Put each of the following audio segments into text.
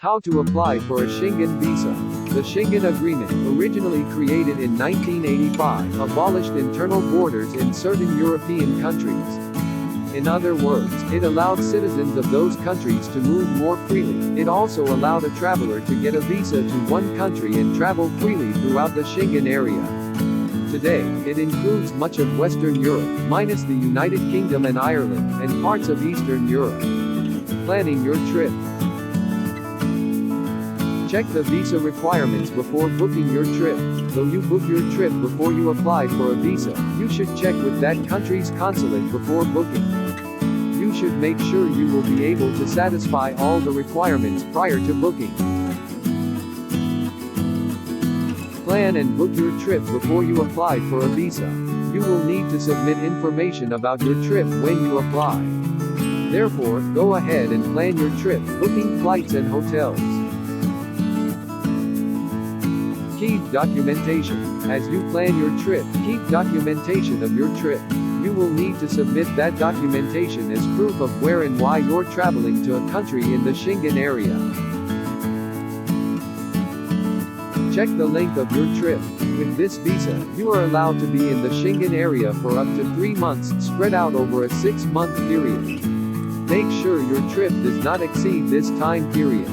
How to apply for a Schengen visa. The Schengen Agreement, originally created in 1985, abolished internal borders in certain European countries. In other words, it allowed citizens of those countries to move more freely. It also allowed a traveler to get a visa to one country and travel freely throughout the Schengen area. Today, it includes much of Western Europe, minus the United Kingdom and Ireland, and parts of Eastern Europe. Planning your trip. Check the visa requirements before booking your trip. Though you book your trip before you apply for a visa, you should check with that country's consulate before booking. You should make sure you will be able to satisfy all the requirements prior to booking. Plan and book your trip before you apply for a visa. You will need to submit information about your trip when you apply. Therefore, go ahead and plan your trip, booking flights and hotels. Keep documentation. As you plan your trip, keep documentation of your trip. You will need to submit that documentation as proof of where and why you're traveling to a country in the Schengen area. Check the length of your trip. With this visa, you are allowed to be in the Schengen area for up to 3 months, spread out over a 6-month period. Make sure your trip does not exceed this time period.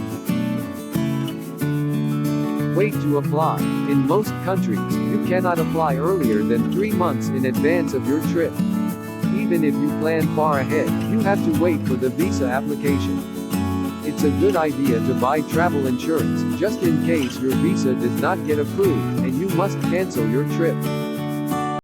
Wait to apply. In most countries, you cannot apply earlier than 3 months in advance of your trip. Even if you plan far ahead, you have to wait for the visa application. It's a good idea to buy travel insurance, just in case your visa does not get approved, and you must cancel your trip.